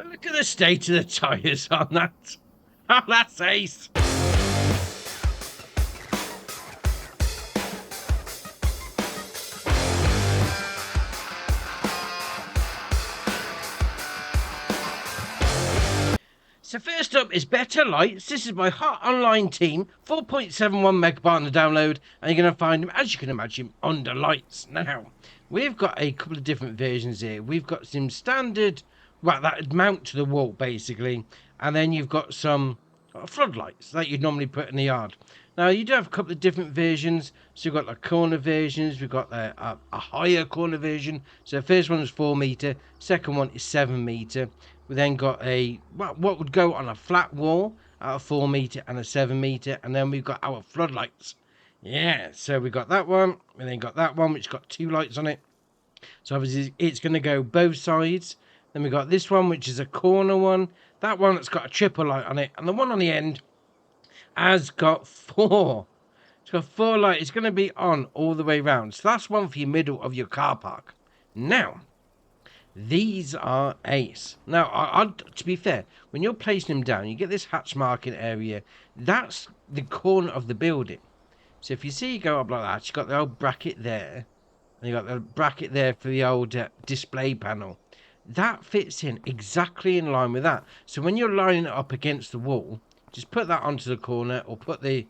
Look at the state of the tyres on that. Oh, that's ace. So first up is Better Lights. This is my hot online team, 4.71 megabyte on the download, and you're going to find them, as you can imagine, under lights. Now, we've got a couple of different versions here. We've got some standard, well, that would mount to the wall, basically, and then you've got some floodlights that you'd normally put in the yard. Now, you do have a couple of different versions. So you've got the corner versions, we've got a higher corner version. So the first one is 4 metre, second one is 7 metre. We then got what would go on a flat wall at a 4 metre and a 7 metre. And then we've got our floodlights. Yeah, so we got that one. And then got that one, which got 2 lights on it. So obviously it's going to go both sides. Then we got this one, which is a corner one. That one that's got a triple light on it. And the one on the end has got 4. It's got 4 lights. It's going to be on all the way round. So that's one for your middle of your car park. Now, these are ace. Now, to be fair, when you're placing them down, you get this hatch marking area. That's the corner of the building. So if you see you go up like that, you've got the old bracket there. And you've got the bracket there for the old display panel. That fits in exactly in line with that. So when you're lining it up against the wall, just put that onto the corner or put the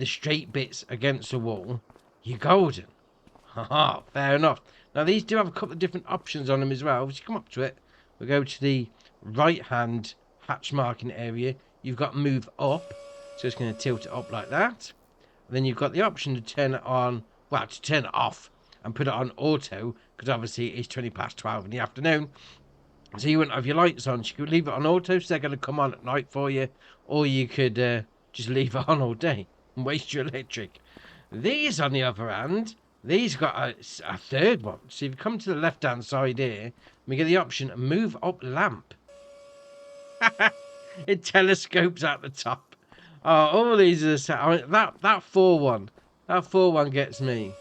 straight bits against the wall. You're golden. Haha, fair enough. Now, these do have a couple of different options on them as well. If you come up to it, we'll go to the right-hand hatch marking area. You've got move up. So it's going to tilt it up like that. And then you've got the option to turn it on, well, to turn it off and put it on auto, because obviously it's 20 past 12 in the afternoon. So you wouldn't have your lights on. So you could leave it on auto, so they're going to come on at night for you. Or you could just leave it on all day and waste your electric. These, on the other hand, these got a third one. So if you come to the left-hand side here, we get the option move up lamp. It telescopes at the top. Oh, all these are set. I mean, that 4-1. That 4-1 gets me.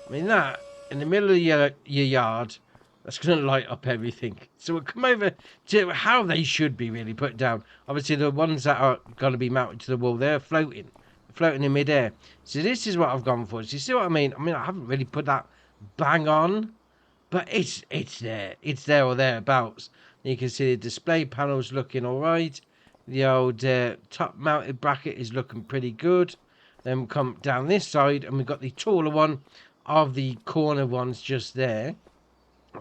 I mean, that, in the middle of your yard, that's going to light up everything. So we'll come over to how they should be really put down. Obviously, the ones that are going to be mounted to the wall, they're floating in midair. So this is what I've gone for. So you see what I mean? I mean, I haven't really put that bang on, but it's there. It's there or thereabouts. You can see the display panel's looking all right. The old top-mounted bracket is looking pretty good. Then we come down this side, and we've got the taller one of the corner ones just there.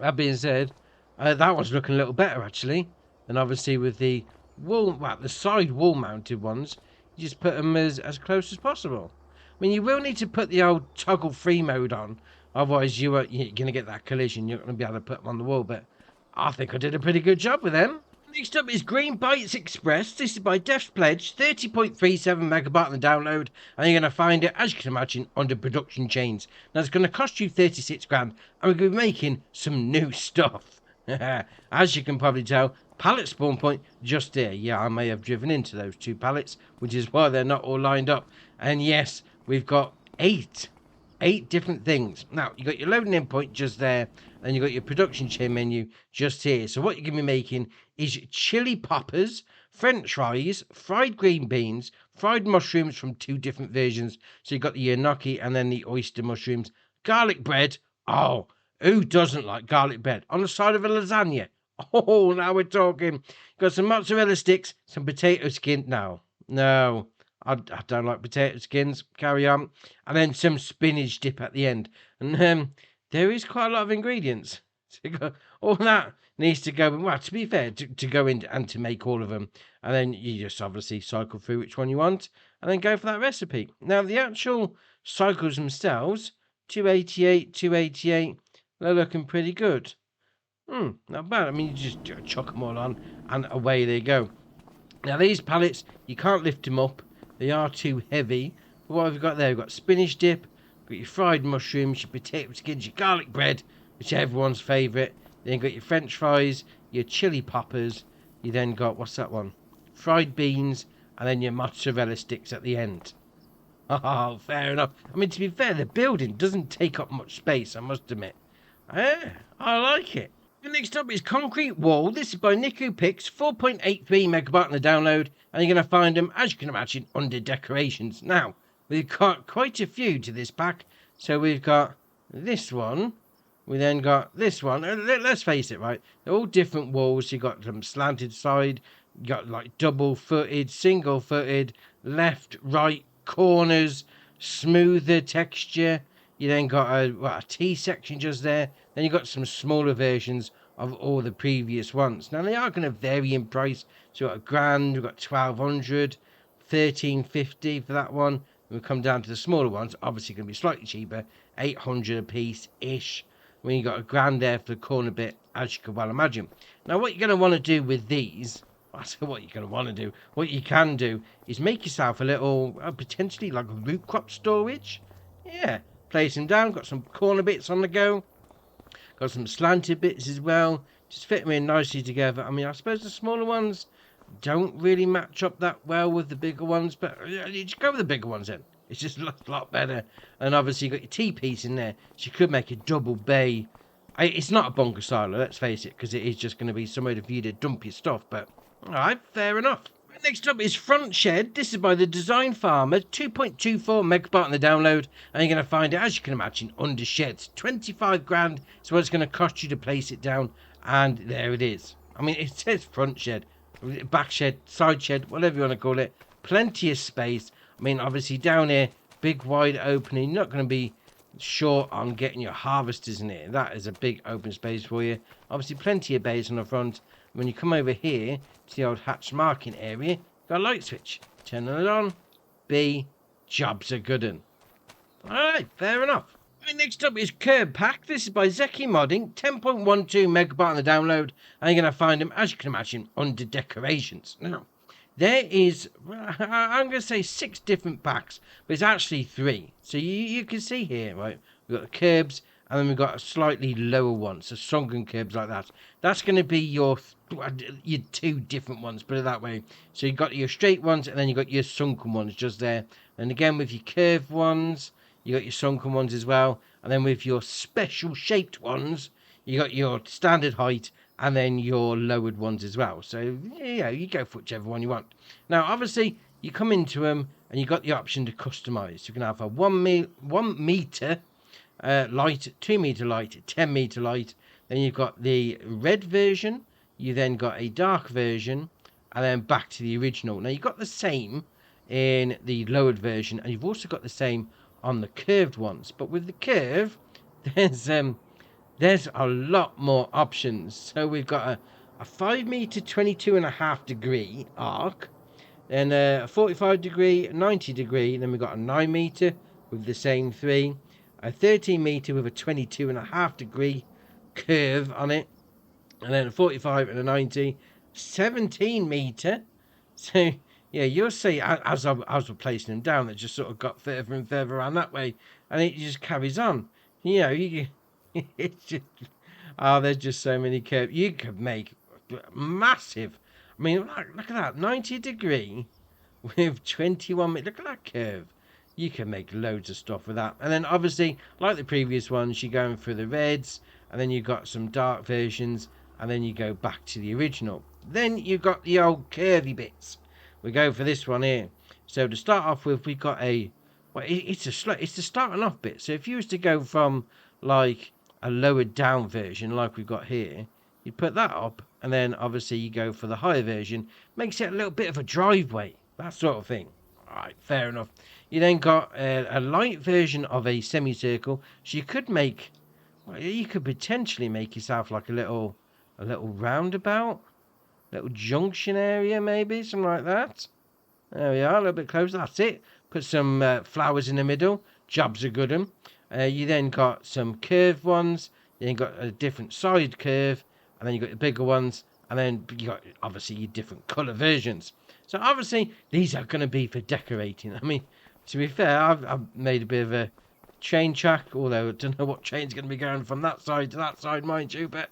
That being said, that one's looking a little better, actually. And obviously with the wall, well, the side wall-mounted ones, you just put them as close as possible. I mean, you will need to put the old toggle free mode on. Otherwise, you're going to get that collision. You're not going to be able to put them on the wall. But I think I did a pretty good job with them. Next up is Green Bytes Express. This is by Def's Pledge, 30.37 megabyte on the download, and you're going to find it, as you can imagine, under production chains. Now, it's going to cost you 36 grand, and we're going to be making some new stuff. As you can probably tell, pallet spawn point just there. Yeah, I may have driven into those 2 pallets, which is why they're not all lined up. And yes, we've got 8 different things. Now, you got your loading in point just there, and you got your production chain menu just here. So what you're going to be making is chili poppers, french fries, fried green beans, fried mushrooms from 2 different versions. So you've got the gnocchi and then the oyster mushrooms, garlic bread. Oh, who doesn't like garlic bread on the side of a lasagna? Oh, now we're talking. Got some mozzarella sticks, some potato skin. No. I don't like potato skins. Carry on. And then some spinach dip at the end. And there is quite a lot of ingredients. So all that needs to go. Well, to be fair, to go in and to make all of them. And then you just obviously cycle through which one you want. And then go for that recipe. Now, the actual cycles themselves, 288, 288, they're looking pretty good. Not bad. I mean, you just chuck them all on and away they go. Now, these pallets, you can't lift them up. They are too heavy. But what have we got there? We've got spinach dip, got your fried mushrooms, your potato skins, your garlic bread, which is everyone's favourite. Then you've got your french fries, your chili poppers. You then got, what's that one? Fried beans, and then your mozzarella sticks at the end. Oh, fair enough. I mean, to be fair, the building doesn't take up much space, I must admit. I like it. And Next up is Concrete Wall. This is by Niku Pix, 4.83 megabyte on the download, and you're going to find them, as you can imagine, under decorations. Now, we've got quite a few to this pack. So we've got this one. We then got this one. Let's face it, right? They're all different walls. You got them slanted side. You got like double-footed, single-footed, left, right, corners, smoother texture. You then got a T section just there. Then you got some smaller versions of all the previous ones. Now they are going to vary in price. So we've got £1,000, we've got 1200, 1350 for that one. We'll come down to the smaller ones. Obviously going to be slightly cheaper, 800 a piece ish. When you got £1,000 there for the corner bit, as you can well imagine. Now what you're going to want to do with these, I say what you're going to want to do, what you can do is make yourself a little, potentially like a root crop storage. Yeah, place them down, got some corner bits on the go. Got some slanted bits as well. Just fit them in nicely together. I mean, I suppose the smaller ones don't really match up that well with the bigger ones, but you just go with the bigger ones then. It's just a lot better. And obviously you got your T-piece in there, so you could make a double bay. It's not a bunker silo, let's face it, because it is just going to be somewhere for you to dump your stuff, but alright, fair enough. Next up is Front Shed. This is by the Design Farmer, 2.24 megabyte on the download, and you're going to find it, as you can imagine, under sheds. 25 grand is what it's going to cost you to place it down, and there it is. I mean, it says front shed, back shed, side shed, whatever you want to call it. Plenty of space. I mean, obviously down here, big wide opening. You're not going to be short on getting your harvesters in here. That is a big open space for you. Obviously, plenty of bays on the front. When you come over here to the old hatch marking area, got a light switch. Turning it on. B. Jobs are good un. Alright, fair enough. Right, next up is Curb Pack. This is by Zeki Modding, 10.12 megabyte on the download, and you're going to find them, as you can imagine, under decorations. Now, there is, I'm going to say 6 different packs, but it's actually 3. So you can see here, right, we've got the curbs, and then we've got a slightly lower one, so sunken curbs like that. That's going to be your 2 different ones, put it that way. So you've got your straight ones, and then you've got your sunken ones just there. And again, with your curved ones, you got your sunken ones as well. And then with your special shaped ones, you got your standard height, and then your lowered ones as well. So, yeah, you go for whichever one you want. Now, obviously, you come into them, and you've got the option to customize. You can have a 1 meter light, 2 meter light, 10 meter light. Then you've got the red version. You then got a dark version, and then back to the original. Now, you've got the same in the lowered version, and you've also got the same on the curved ones. But with the curve, there's a lot more options. So we've got a 5 meter 22.5 degree arc, then a 45 degree, 90 degree, then we've got a 9 meter with the same 3, a 13 meter with a 22.5 degree curve on it, and then a 45 and a 90, 17 meter. So yeah, you'll see as I was placing them down, that just sort of got further and further around that way, and it just carries on. You know, it's just, there's just so many curves. You could make massive. I mean, look at that, 90 degree with 21. Look at that curve. You can make loads of stuff with that. And then obviously, like the previous ones, you're going through the reds, and then you've got some dark versions, and then you go back to the original. Then you've got the old curvy bits. We go for this one here. So to start off with, we've got it's the starting off bit. So if you was to go from like a lowered down version like we've got here, you put that up, and then obviously you go for the higher version. Makes it a little bit of a driveway, that sort of thing. Alright, fair enough. You then got a light version of a semicircle, so you could make, you could potentially make yourself like a little roundabout, little junction area, maybe something like that. There we are, a little bit closer. That's it. Put some flowers in the middle. Jobs are good. You then got some curved ones. Then you got a different side curve, and then you got the bigger ones, and then you got obviously your different colour versions. So obviously these are going to be for decorating. I mean, to be fair, I've made a bit of a chain track, although I don't know what chain's going to be going from that side to that side, mind you. But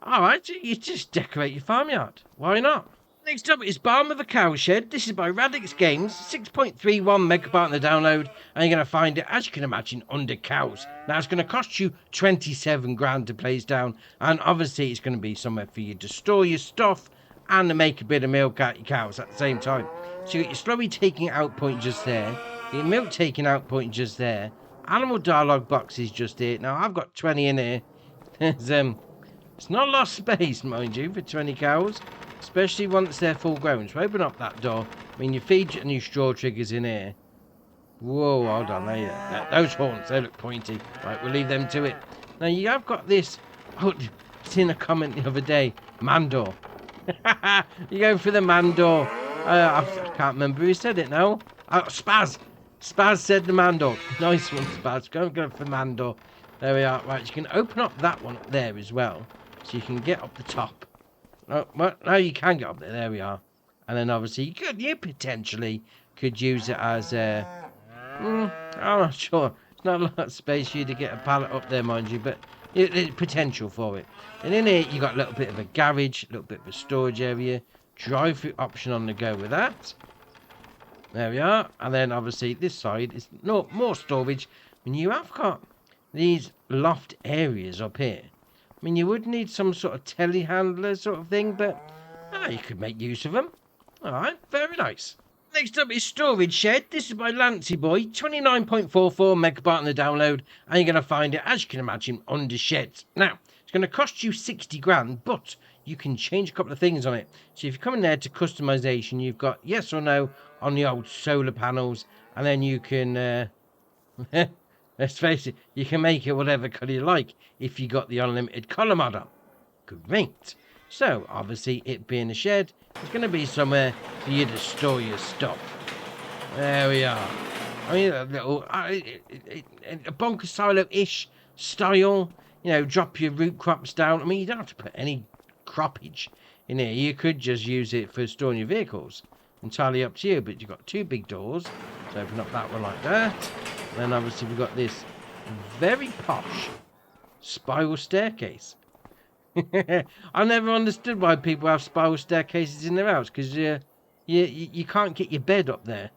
all right, you just decorate your farmyard. Why not? Next up is Barn with a Cowshed. This is by Radix Games, 6.31 megabyte on the download, and you're going to find it, as you can imagine, under cows. Now it's going to cost you 27 grand to place down, and obviously it's going to be somewhere for you to store your stuff and to make a bit of milk out your cows at the same time. So you got your slurry taking out point just there, your milk taking out point just there, animal dialogue box is just here. Now I've got 20 in here. It's not a lot of space, mind you, for 20 cows, especially once they're full grown. So open up that door. I mean, you feed your new straw triggers in here. Whoa, hold on. There. Those horns, they look pointy. Right, we'll leave them to it. Now, you have got this. Oh, I've seen a comment the other day. Mandor. You're going for the Mandor. I can't remember who said it now. Spaz. Spaz said the Mandor. Nice one, Spaz. Go for Mandor. There we are. Right, you can open up that one up there as well. So you can get up the top. Oh, well, now you can get up there. There we are. And then obviously you potentially could use it as a... I'm not sure. It's not a lot of space for you to get a pallet up there, mind you. But there's potential for it. And in here, you got a little bit of a garage. A little bit of a storage area. Drive-through option on the go with that. There we are. And then obviously this side is more storage. And you have got these loft areas up here. I mean, you would need some sort of telehandler sort of thing, but you could make use of them. All right, very nice. Next up is Storage Shed. This is by Lancy Boy, 29.44 megabyte on the download, and you're going to find it, as you can imagine, under sheds. Now, it's going to cost you 60 grand, but you can change a couple of things on it. So if you come in there to customization, you've got yes or no on the old solar panels, and then you can... Let's face it, you can make it whatever colour you like if you got the unlimited colour model. Great. So, obviously, it being a shed, it's going to be somewhere for you to store your stuff. There we are. I mean, a little, a bunker silo-ish style. You know, drop your root crops down. I mean, you don't have to put any croppage in here. You could just use it for storing your vehicles. Entirely up to you, but you've got two big doors. So open up that one like that. Then obviously we've got this very posh spiral staircase. I never understood why people have spiral staircases in their house, because you can't get your bed up there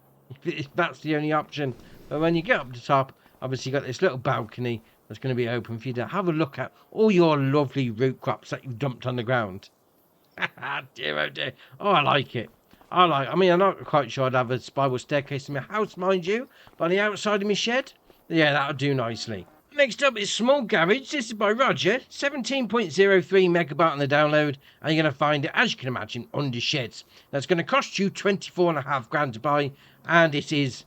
if that's the only option. But when you get up the top, obviously you've got this little balcony that's going to be open for you to have a look at all your lovely root crops that you've dumped on the ground. Dear, oh dear. Oh, I like it. I mean, I'm not quite sure I'd have a spiral staircase in my house, mind you, but on the outside of my shed, yeah, that'll do nicely. Next up is Small Garage. This is by Roger, 17.03 megabyte on the download, and you're going to find it, as you can imagine, under sheds. That's going to cost you 24.5 grand to buy, and it is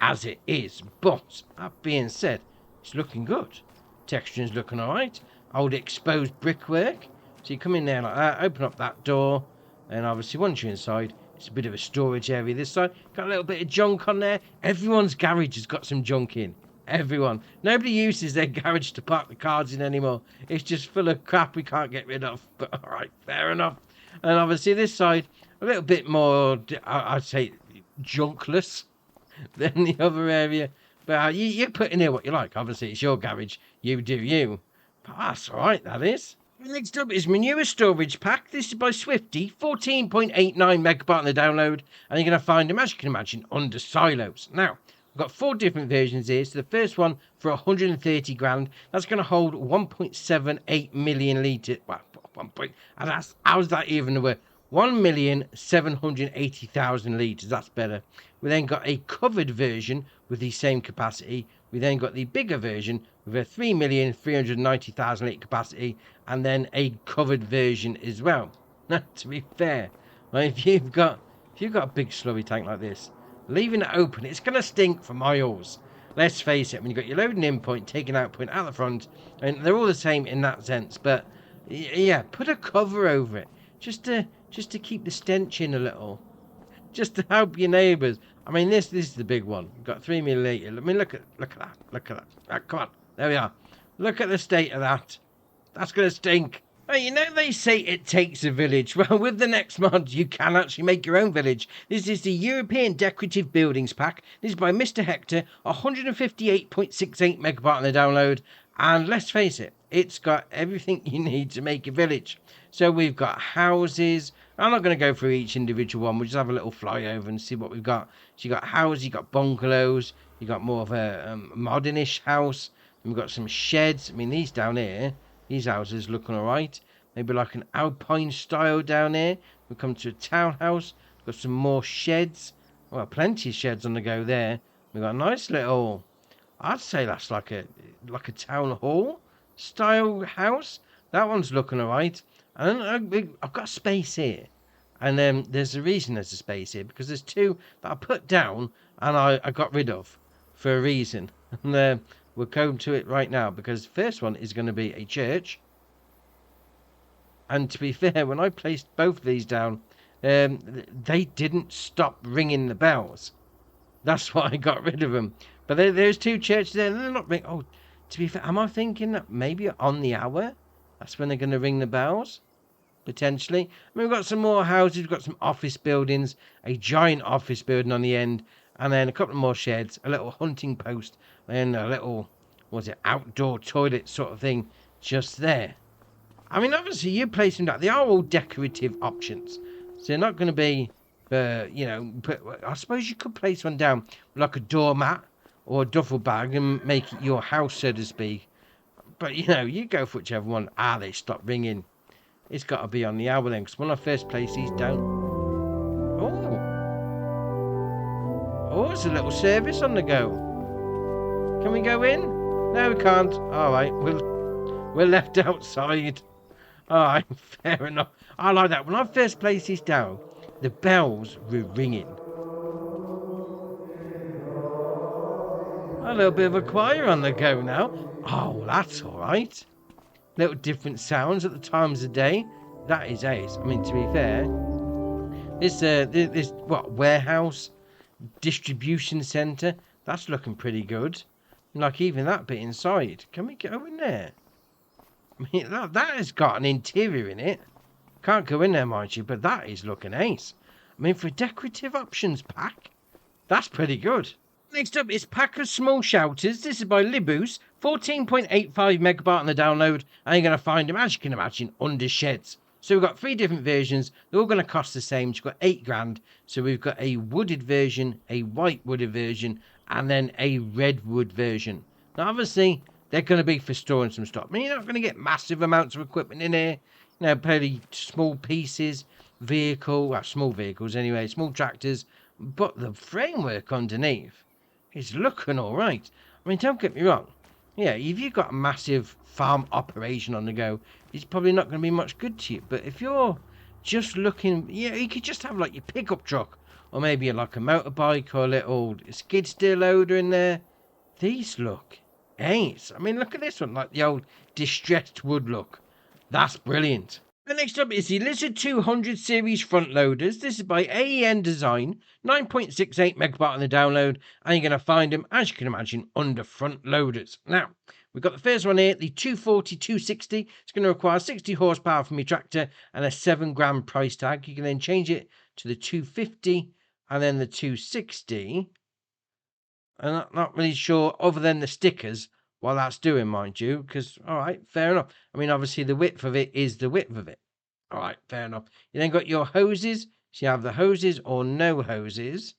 as it is. But, that being said, it's looking good. Texture's looking alright. Old exposed brickwork. So you come in there like that, open up that door, and obviously once you're inside, it's a bit of a storage area this side. Got a little bit of junk on there. Everyone's garage has got some junk in. Everyone. Nobody uses their garage to park the cars in anymore. It's just full of crap we can't get rid of. But alright, fair enough. And obviously this side, a little bit more, I'd say, junkless than the other area. But you put in here what you like. Obviously, it's your garage. You do you. But that's alright, that is. Next up is Manure Storage Pack. This is by Swifty, 14.89 megabyte on the download, and you're going to find them, as you can imagine, under silos. Now, we've got 4 different versions here. So the first one for 130 grand, that's going to hold 1.78 million litres. Well, and that's, how's that even a word? 1,780,000 litres. That's better. We then got a covered version with the same capacity. We then got the bigger version with a 3,390,000 litre capacity, and then a covered version as well. Now, to be fair, if you've got a big slurry tank like this, leaving it open, it's going to stink for miles. Let's face it, when you've got your loading in point, taking out point at the front, and they're all the same in that sense, but yeah, put a cover over it, just to keep the stench in a little, just to help your neighbours. I mean, this is the big one. We've got 3 milliliter. I mean, look at that. Come on, there we are. Look at the state of that. That's going to stink. Oh, you know they say it takes a village. Well, with the next mod, you can actually make your own village. This is the European Decorative Buildings Pack. This is by Mr. Hector, 158.68 megabyte on the download. And let's face it, it's got everything you need to make a village. So we've got houses, I'm not going to go through each individual one. We'll just have a little flyover and see what we've got. So you got houses, you got bungalows, you got more of a modernish house. And we've got some sheds. I mean, these down here, these houses looking all right. Maybe like an alpine style down here. We come to a townhouse. Got some more sheds. Well, plenty of sheds on the go there. We've got a nice little, I'd say that's like a town hall style house. That one's looking all right. And I've got space here. And there's a reason there's a space here. Because there's two that I put down and I got rid of for a reason. And we'll go to it right now. Because the first one is going to be a church. And to be fair, when I placed both of these down, they didn't stop ringing the bells. That's why I got rid of them. But there's two churches there, and they're not ringing. Oh, to be fair, am I thinking that maybe on the hour, that's when they're going to ring the bells? Potentially. I mean, we've got some more houses, we've got some office buildings, a giant office building on the end, and then a couple more sheds, a little hunting post, and a little, outdoor toilet sort of thing just there. I mean, obviously, you're placing that. They are all decorative options. So they're not going to be, I suppose you could place one down like a doormat or a duffel bag and make it your house, so to speak. But, you go for whichever one. They stop ringing. It's got to be on the hour then, because when I first place these down... Oh, there's a little service on the go. Can we go in? No, we can't. All right, we're left outside. All right, fair enough. I like that. When I first placed these down, the bells were ringing. A little bit of a choir on the go now. Oh, that's all right. Little different sounds at the times of day. That is ace. I mean, to be fair, this warehouse, distribution centre, that's looking pretty good. Like even that bit inside. Can we go in there? I mean, that has got an interior in it. Can't go in there, mind you, but that is looking ace. I mean, for a decorative options pack, that's pretty good. Next up is Pack of Small Shouters. This is by Libus, 14.85 megabyte on the download, and you're going to find them, as you can imagine, under sheds. So we've got 3 different versions. They're all going to cost the same. You've got 8 grand. So we've got a wooded version, a white wooded version, and then a red wood version. Now, obviously, they're going to be for storing some stuff. I mean, you're not going to get massive amounts of equipment in here. Plenty small pieces, small vehicles anyway, small tractors. But the framework underneath is looking all right. I mean, don't get me wrong. Yeah, if you've got a massive farm operation on the go, it's probably not going to be much good to you. But if you're just looking, you could just have like your pickup truck, or maybe like a motorbike or a little skid steer loader in there. These look ace. I mean, look at this one, like the old distressed wood look. That's brilliant. The next up is the Lizard 200 series front loaders. This is by AEN Design, 9.68 megabyte on the download, and you're going to find them, as you can imagine, under front loaders. Now, we've got the first one here, the 240-260. It's going to require 60 horsepower from your tractor and a 7 grand price tag. You can then change it to the 250 and then the 260. I'm not really sure, other than the stickers, what that's doing, mind you, because, all right, fair enough. I mean, obviously, the width of it is the width of it. All right, fair enough. You then got your hoses. So you have the hoses or no hoses.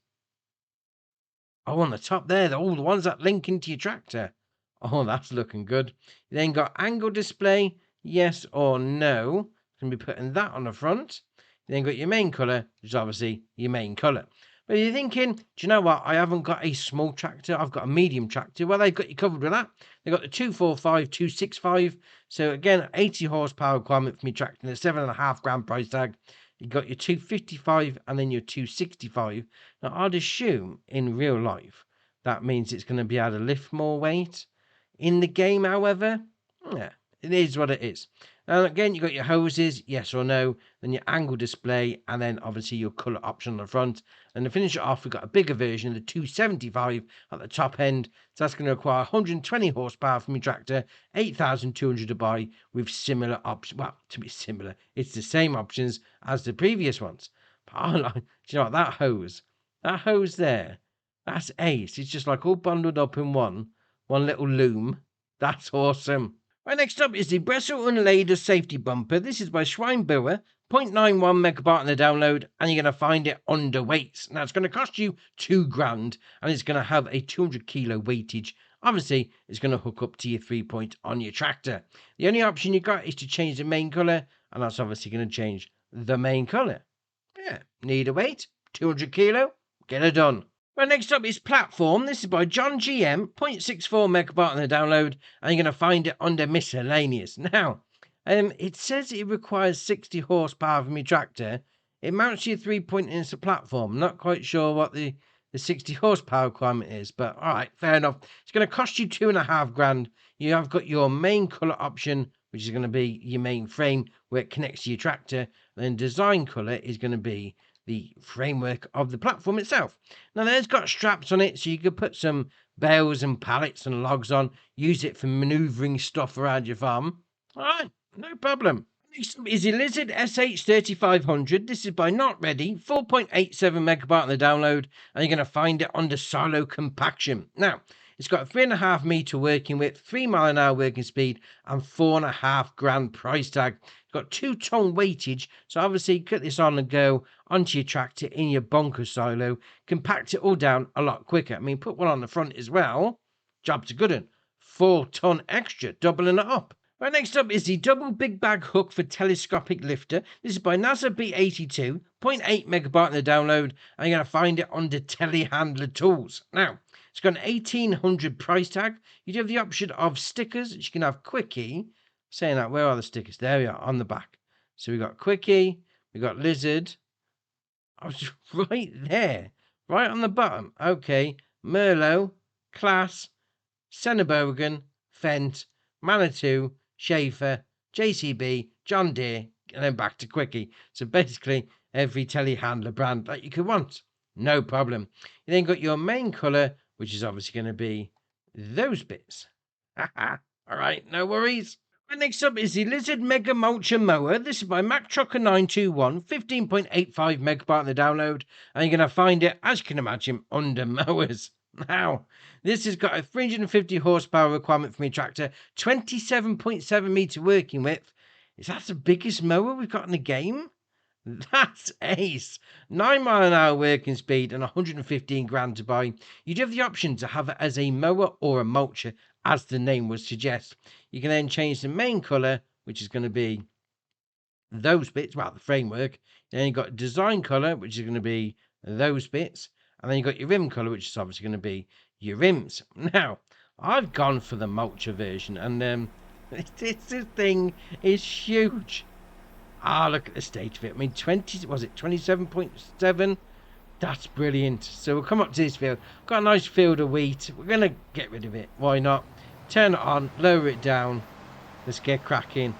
Oh, on the top there, all the ones that link into your tractor. Oh, that's looking good. You then got angle display, yes or no. Going to be putting that on the front. You then got your main colour, which is obviously your main colour. But you're thinking, do you know what? I haven't got a small tractor. I've got a medium tractor. Well, they've got you covered with that. They've got the 245, 265. So again, 80 horsepower requirement for me tractor and a 7.5 grand price tag. You've got your 255 and then your 265. Now, I'd assume in real life, that means it's going to be able to lift more weight. In the game, however, yeah, it is what it is. Now, again, you've got your hoses, yes or no, then your angle display, and then obviously your colour option on the front. And to finish it off, we've got a bigger version, the 275 at the top end. So that's going to require 120 horsepower from your tractor, 8,200 to buy with similar options. Well, to be similar, it's the same options as the previous ones. But I like, do you know what, that hose there, that's ace. It's just like all bundled up in one little loom. That's awesome. Right, next up is the Bressel and Lade Safetybumper. This is by Schweinbauer, 0.91 megabyte on the download, and you're going to find it under weights. Now, it's going to cost you £2,000, and it's going to have a 200 kilo weightage. Obviously, it's going to hook up to your 3-point on your tractor. The only option you got is to change the main colour, and that's obviously going to change the main colour. Yeah, need a weight, 200 kilo, get it done. Right, next up is platform. This is by John GM, 0.64 megabyte on the download, and you're going to find it under miscellaneous. Now, it says it requires 60 horsepower from your tractor. It mounts your 3-point into the platform. I'm not quite sure what the 60 horsepower requirement is, but all right, fair enough. It's going to cost you £2,500. You have got your main colour option, which is going to be your main frame where it connects to your tractor. And then design colour is going to be the framework of the platform itself. Now, there's got straps on it, so you could put some bales and pallets and logs on, use it for manoeuvring stuff around your farm. All right, no problem. Next up is the Lizard SH3500. This is by Not Ready, 4.87 megabyte on the download, and you're going to find it under silo compaction. Now, it's got a 3.5 meter working width, 3 mile an hour working speed, and £4,500 price tag. It's got 2-ton weightage, so obviously cut this on and go onto your tractor in your bunker silo, compact it all down a lot quicker. I mean, put one on the front as well. Job's a good one. 4-ton extra, doubling it up. Right, next up is the double big bag hook for telescopic lifter. This is by NASA B82, 0.8 megabyte on the download, and you're going to find it under telehandler tools. Now, it's got an 1800 price tag. You do have the option of stickers, which you can have quickie. Saying that, where are the stickers? There we are, on the back. So we got quickie, we got lizard. I was right there, right on the bottom. Okay, Merlot, Class, Senebogan, Fent, Manitou, Schaefer, JCB, John Deere, and then back to quickie. So basically, every telehandler brand that you could want. No problem. You then got your main colour, which is obviously going to be those bits. All right, no worries. And next up is the Lizard Mega Mulcher Mower. This is by Mac Trucker 921, 15.85 megabyte on the download, and you're going to find it, as you can imagine, under mowers. Now, this has got a 350 horsepower requirement for my tractor, 27.7 meter working width. Is that the biggest mower we've got in the game? That's ace. 9 mile an hour working speed and 115 grand to buy. You do have the option to have it as a mower or a mulcher, as the name would suggest. You can then change the main colour, which is going to be those bits, well, the framework. Then you've got design colour, which is going to be those bits. And then you've got your rim colour, which is obviously going to be your rims. Now, I've gone for the mulcher version, and this thing is huge. Look at the state of it. I mean, 27.7? That's brilliant. So we'll come up to this field. Got a nice field of wheat. We're going to get rid of it. Why not? Turn it on, lower it down. Let's get cracking.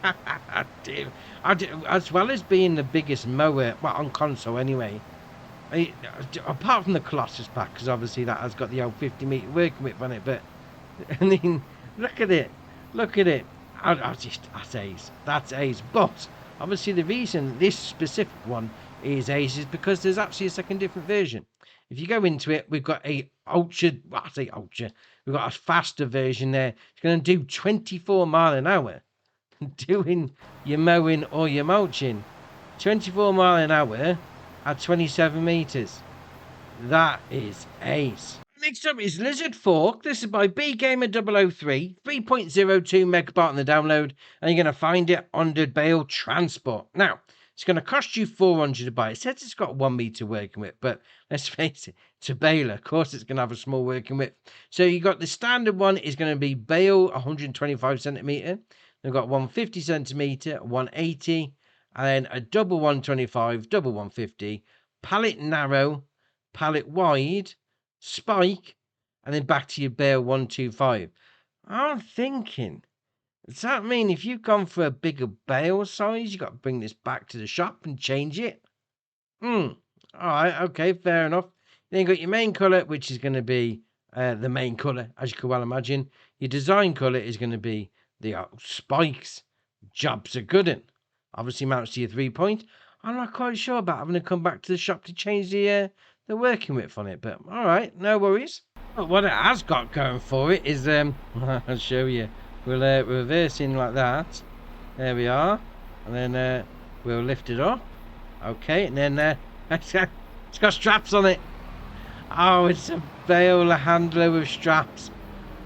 As well as being the biggest mower, well, on console anyway, apart from the Colossus pack, because obviously that has got the old 50 meter working width on it, but I mean, look at it. That's ace. That's ace. But obviously the reason this specific one is ace is because there's actually a second different version. If you go into it, we've got we've got a faster version there. It's going to do 24 mile an hour doing your mowing or your mulching. 24 mile an hour at 27 meters. That is ace. Next up is Lizard Fork. This is by BGamer003, 3.02 megabyte on the download, and you're going to find it under Bale Transport. Now, it's going to cost you $400 to buy. It says it's got 1 meter working width, but let's face it, it's a baler. Of course, it's going to have a small working width. So you got the standard one is going to be Bale 125 centimeter. They've got 150 centimeter, 180, and then a double 125, double 150, pallet narrow, pallet wide, spike, and then back to your Bale 125. I'm thinking, does that mean if you've gone for a bigger bale size, you got to bring this back to the shop and change it? All right, okay, fair enough. Then you got your main colour, which is going to be the main colour, as you can well imagine. Your design colour is going to be the spikes. Job's a good one. Obviously mounts to your 3-point. I'm not quite sure about having to come back to the shop to change the working width on it, but all right, no worries. But what it has got going for it is I'll show you. We'll reverse in like that. There we are, and then We'll lift it up. Okay, and then it's got straps on it. Oh, it's a Bale handler with straps.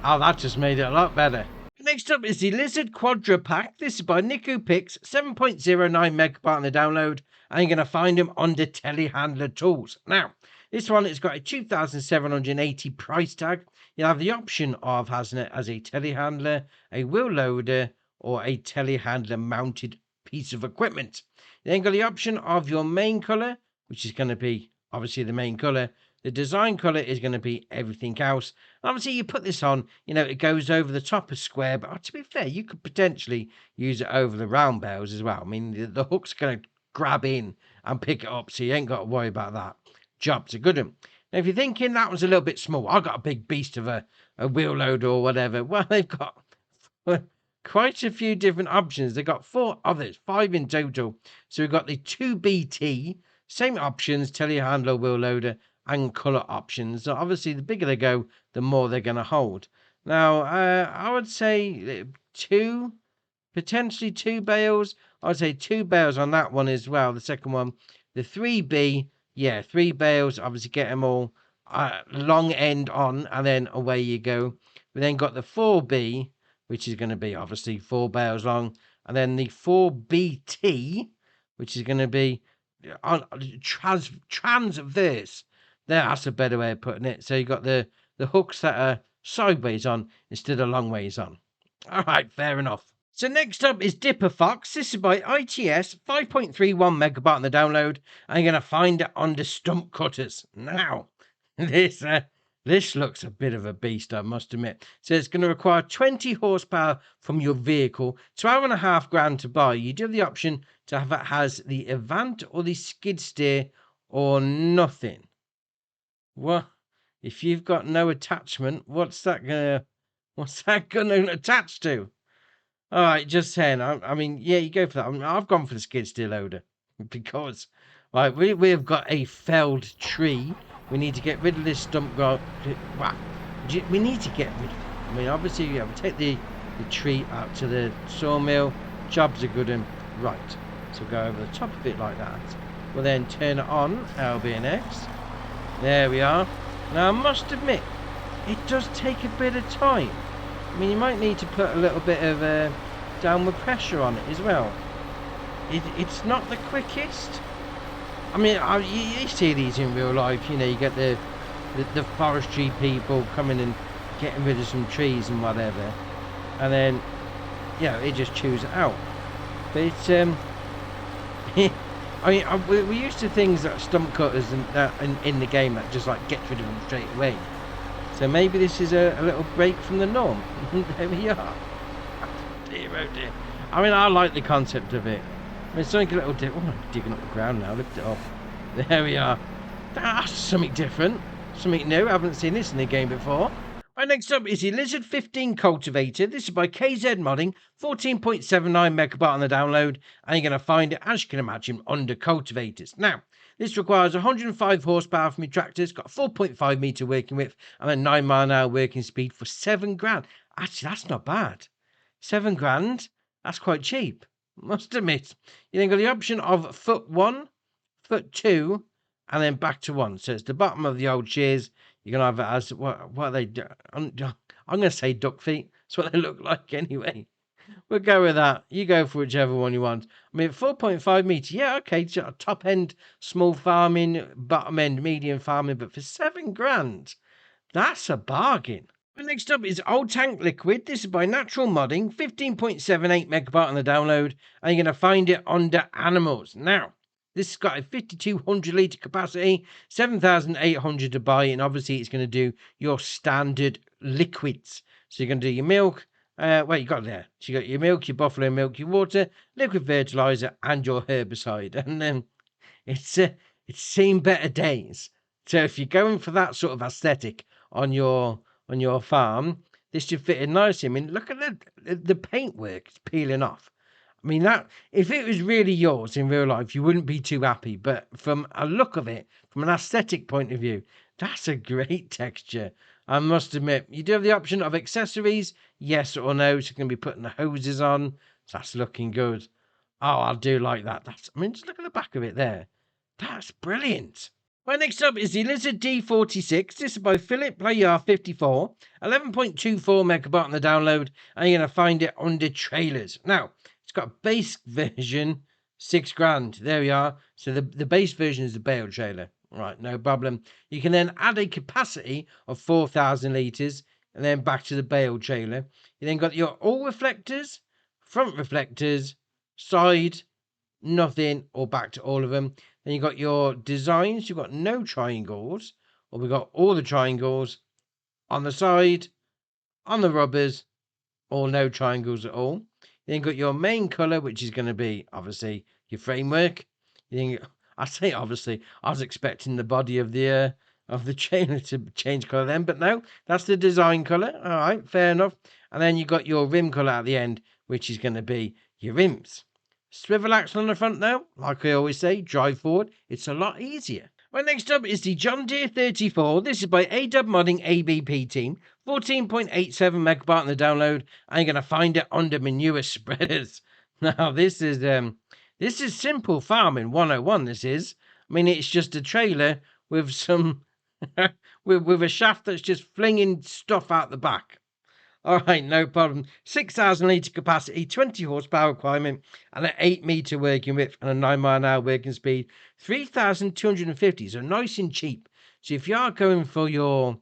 Oh, that just made it a lot better. Next up is the Lizard Quadra pack. This is by Nico Picks, 7.09 megabyte on the download, and you're going to find them under Telehandler Tools. Now, this one has got a 2,780 price tag. You'll have the option of having it as a telehandler, a wheel loader, or a telehandler mounted piece of equipment. You then got the option of your main colour, which is going to be obviously the main colour. The design colour is going to be everything else. Obviously, you put this on, it goes over the top of square, but to be fair, you could potentially use it over the round bales as well. I mean, the hook's going to grab in and pick it up, so you ain't got to worry about that. Job's a good one. Now, if you're thinking that was a little bit small, I got a big beast of a wheel loader or whatever. Well, they've got quite a few different options. They've got 4 others, 5 in total. So we've got the 2BT, same options, telehandler, wheel loader, and colour options. So obviously, the bigger they go, the more they're going to hold. Now, I would say 2, potentially 2 bales. I would say 2 bales on that one as well. The second one, the 3B, yeah, 3 bales. Obviously, get them all long end on, and then away you go. We then got the 4B, which is going to be obviously 4 bales long, and then the 4BT, which is going to be on transverse. That's a better way of putting it. So you got the hooks that are sideways on instead of long ways on. All right, fair enough. So next up is Dipperfox. This is by ITS, 5.31 megabyte on the download. And you're going to find it on the stump cutters. Now, this looks a bit of a beast, I must admit. So it's going to require 20 horsepower from your vehicle, $12.5 grand to buy. You do have the option to have it has the Avant or the skid steer or nothing. Well, if you've got no attachment, what's that gonna attach to? All right, just saying. I mean, yeah, you go for that. I've gone for the skid steer loader because, right, we've got a felled tree. We need to get rid of this stump. We need to get rid of it. I mean, obviously, we take the tree out to the sawmill. Job's a good one. Right, so go over the top of it like that. We'll then turn it on, LB&X. There we are. Now, I must admit, it does take a bit of time. I mean, you might need to put a little bit of downward pressure on it as well. It's not the quickest. I mean, you see these in real life. You get the forestry people coming and getting rid of some trees and whatever. And then, it just chews it out. But it's, I mean, we're used to things like stump cutters and in the game that just like gets rid of them straight away. So maybe this is a little break from the norm. There we are. Dear, oh dear. I mean, I like the concept of it. I mean, it's something a little different. Oh, I'm digging up the ground now. Lift it up. There we are. That's something different. Something new. I haven't seen this in the game before. Right, next up is the Lizard 15 Cultivator. This is by KZ Modding, 14.79 megabyte on the download, and you're going to find it, as you can imagine, under cultivators. Now, this requires 105 horsepower from your tractors, got 4.5 metre working width, and a 9 mile an hour working speed for $7 grand. Actually, that's not bad. $7 grand? That's quite cheap, must admit. You then got the option of foot 1, foot 2, and then back to 1. So it's the bottom of the old shears. You're going to have it as, what are they? I'm going to say duck feet. That's what they look like anyway. We'll go with that. You go for whichever one you want. I mean, 4.5 metre. Yeah, okay. Top end, small farming, bottom end, medium farming. But for $7 grand, that's a bargain. But next up is Old Tank Liquid. This is by Natural Modding. 15.78 megabyte on the download. And you're going to find it under Animals. Now, this has got a 5,200 litre capacity, 7,800 to buy, and obviously it's going to do your standard liquids. So you're going to do your milk. You got there. So you got your milk, your buffalo milk, your water, liquid fertilizer, and your herbicide. And then it's seen better days. So if you're going for that sort of aesthetic on your farm, this should fit in nicely. I mean, look at the paintwork it's peeling off. I mean, that if it was really yours in real life, you wouldn't be too happy. But from a look of it, from an aesthetic point of view, that's a great texture. I must admit, you do have the option of accessories, yes or no. So you can be putting the hoses on. So that's looking good. Oh, I do like that. I mean, just look at the back of it there. That's brilliant. Well, next up is the Lizard D46. This is by Philip Player 54. 11.24 megabyte on the download, and you're going to find it under trailers. Now, it's got a base version, £6,000. There we are. So the base version is the Bale trailer. Right, no problem. You can then add a capacity of 4,000 litres, and then back to the Bale trailer. You then got your all reflectors, front reflectors, side, nothing, or back to all of them. Then you got your designs. You've got no triangles, or we've got all the triangles on the side, on the rubbers, or no triangles at all. Then you've got your main color, which is going to be obviously your framework. I say obviously, I was expecting the body of the trailer to change color then, but no, that's the design color. All right, fair enough. And then you got your rim color at the end, which is going to be your rims. Swivel axle on the front now, like I always say, drive forward. It's a lot easier. Well, next up is the John Deere 34. This is by AW Modding ABP team. 14.87 megabyte on the download, and you're going to find it under Manure spreaders. Now, this is simple farming 101. This is. I mean, it's just a trailer with some with a shaft that's just flinging stuff out the back. All right, no problem. 6,000 litre capacity, 20 horsepower requirement, and an 8 metre working width and a 9 mile an hour working speed. 3,250, so nice and cheap. So if you are going for your,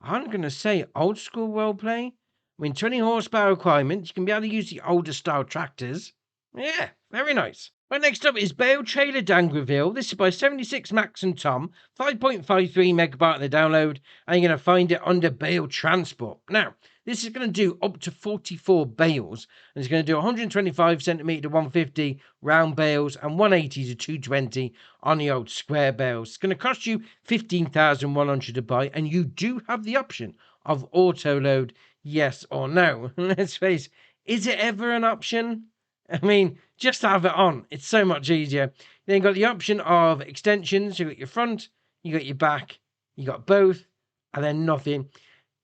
I'm going to say old school role play, I mean 20 horsepower requirement, you can be able to use the older style tractors. Yeah, very nice. Well, next up is Bale Trailer Dangreville. This is by 76 Max and Tom. 5.53 megabyte on the download, and you're going to find it under Bale Transport. Now, this is going to do up to 44 bales, and it's going to do 125 centimetre to 150 round bales and 180 to 220 on the old square bales. It's going to cost you 15,100 to buy, and you do have the option of auto load, yes or no. Let's face, is it ever an option? I mean, just have it on. It's so much easier. Then you've got the option of extensions. You've got your front, you got your back, you got both, and then nothing.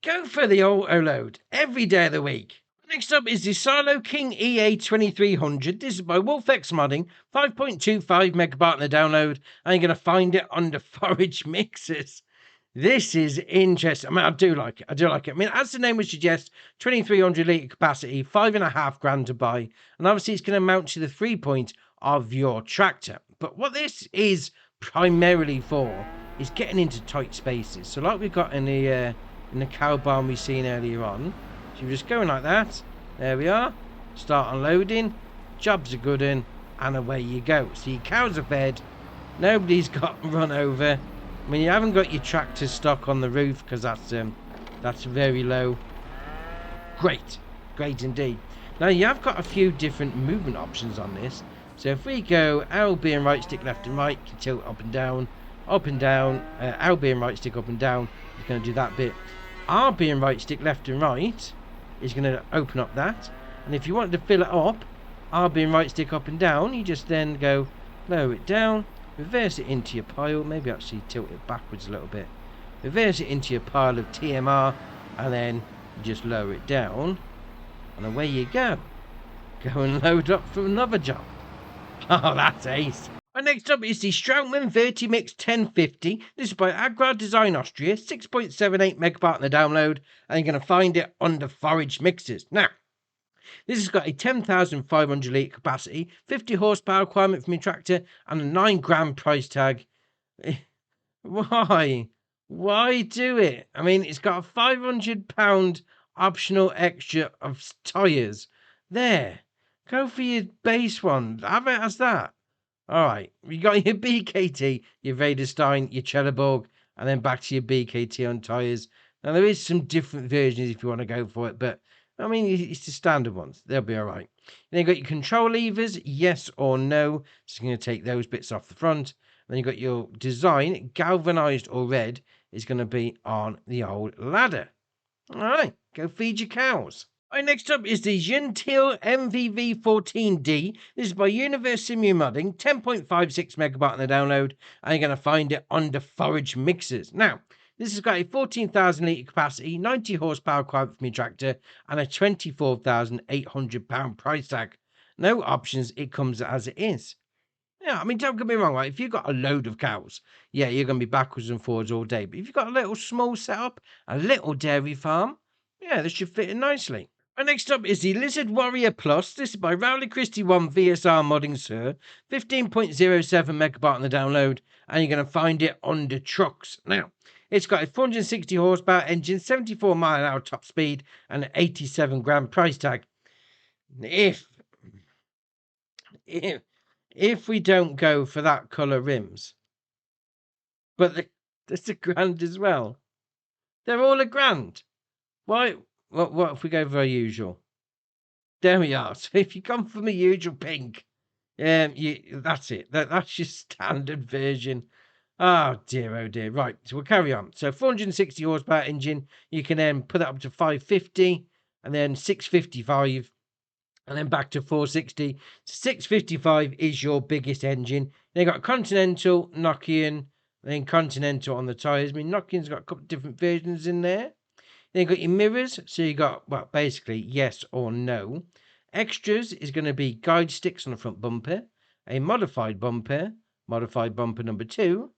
Go for the auto load every day of the week. Next up is the Siloking EA 2300. This is by Wolfx Modding. 5.25 megabyte on the download, and you're going to find it under forage mixers. This is interesting. I mean, I do like it. I mean, as the name would suggest, 2,300 litre capacity, $5,500 to buy. And obviously, it's going to mount to the 3-point of your tractor. But what this is primarily for is getting into tight spaces. So like we've got in the cow barn we've seen earlier on. So you're just going like that. There we are. Start unloading. Job's a good one. And away you go. So your cows are fed. Nobody's got run over. I mean, you haven't got your tractor stock on the roof because that's very low. Great indeed. Now you have got a few different movement options on this. So if we go LB and right stick left and right, you can tilt up and down, LB and right stick up and down. It's going to do that bit. RB and right stick left and right is going to open up that. And if you want to fill it up, RB and right stick up and down, you just then go lower it down. Reverse it into your pile, maybe actually tilt it backwards a little bit. Reverse it into your pile of TMR, and then you just lower it down, and away you go. Go and load up for another job. Oh, that's ace. And next up is the Strautmann Verti-Mix 1050. This is by Agra Design Austria, 6.78 megabyte on the download, and you're going to find it under forage mixers. Now, this has got a 10,500 litre capacity, 50 horsepower requirement from your tractor, and a £9,000 price tag. Why? Why do it? I mean, it's got a £500 optional extra of tyres. There. Go for your base one. Have it as that. All right. You got your BKT, your Vaderstein, your Trelleborg, and then back to your BKT on tyres. Now, there is some different versions if you want to go for it, but I mean, it's the standard ones. They'll be all right. Then you've got your control levers, yes or no. So you're going to take those bits off the front. Then you've got your design, galvanized or red, is going to be on the old ladder. All right, go feed your cows. All right, next up is the Jeantil MVV14D. This is by Universe Simu Modding, 10.56 megabyte on the download, and you're going to find it under forage mixers. Now, this has got a 14,000 litre capacity, 90 horsepower requirement from your tractor, and a £24,800 price tag. no options. It comes as it is. Yeah, I mean, don't get me wrong, right? If you've got a load of cows, yeah, you're going to be backwards and forwards all day. But if you've got a little small setup, a little dairy farm, yeah, this should fit in nicely. And next up is the Lizard Warrior Plus. This is by Rowley Christie 1 VSR Modding Sir. 15.07 megabyte on the download. And you're going to find it under trucks. Now, it's got a 460 horsepower engine, 74 mile an hour top speed, and an 87 grand price tag. If we don't go for that colour rims, but that's a grand as well. They're all a grand. Why? What if we go for a usual? There we are. So if you come from a usual pink, that's it. That's your standard version. Oh dear. Right, so we'll carry on. So 460 horsepower engine. You can then put that up to 550, and then 655. And then back to 460. 655 is your biggest engine. Then you got Continental, Nokian, then Continental on the tyres. I mean, Nokian's got a couple of different versions in there. Then you got your mirrors. So you got, well, basically yes or no. Extras is going to be guide sticks on the front bumper, a modified bumper number 2,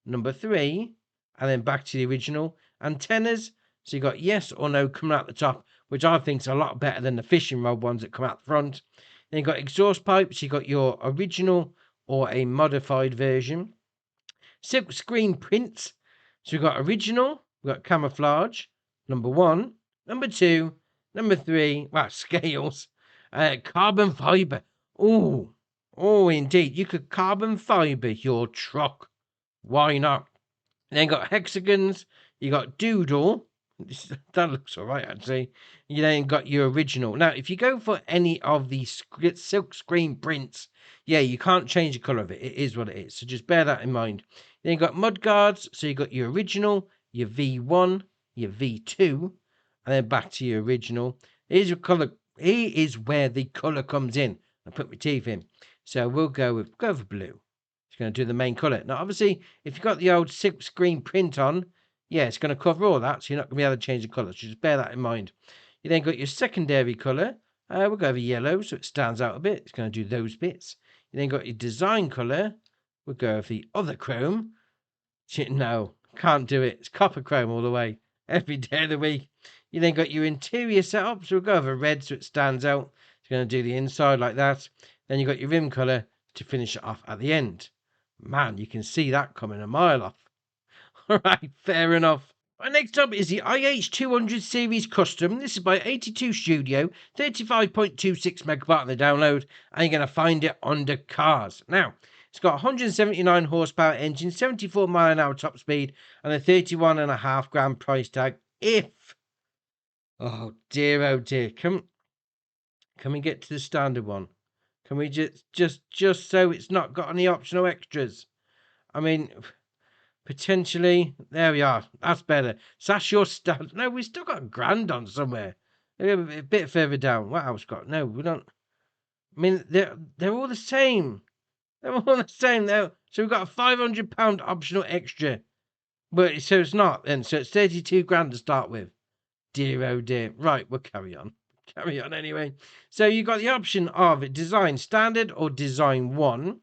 number 3, and then back to the original. Antennas. So you got yes or no coming out the top, which I think is a lot better than the fishing rod ones that come out the front. Then you got exhaust pipes. You got your original or a modified version. Silk screen prints. So you got original. We got camouflage. Number 1, number 2, number 3. Well, scales. Carbon fiber. Oh, indeed. You could carbon fiber your truck. Why not? Then you got hexagons. You got doodle. That looks all right, actually. You then got your original. Now, if you go for any of the silk screen prints, yeah, you can't change the colour of it. It is what it is. So just bear that in mind. Then you got mud guards. So you got your original, your V1, your V2, and then back to your original. Here's your colour. Here is where the colour comes in. I put my teeth in. So we'll go for blue. It's going to do the main colour. Now, obviously, if you've got the old silk screen print on, yeah, it's going to cover all that, so you're not going to be able to change the colour. So just bear that in mind. You then got your secondary colour. We'll go over yellow, so it stands out a bit. It's going to do those bits. You then got your design colour. We'll go over the other chrome. No, can't do it. It's copper chrome all the way, every day of the week. You then got your interior setup, so we'll go over red, so it stands out. It's going to do the inside like that. Then you got your rim colour to finish it off at the end. Man, you can see that coming a mile off. All right, fair enough. Right, next up is the IH200 series custom. This is by 82 Studio, 35.26 megabyte on the download, and you're going to find it under cars. Now, it's got 179 horsepower engine, 74 mile an hour top speed, and a 31.5 grand price tag. Oh dear, can we get to the standard one? Can we just so it's not got any optional extras? I mean, potentially, there we are. That's better. So that's your standard. No, we still got a grand on somewhere. A bit further down. What else got? No, we don't. I mean, they're all the same. They're all the same now. So we've got a £500 optional extra. But so it's not then. So it's 32 grand to start with. Dear oh dear. Right, we'll carry on. Carry on anyway. So you've got the option of design standard or design 1.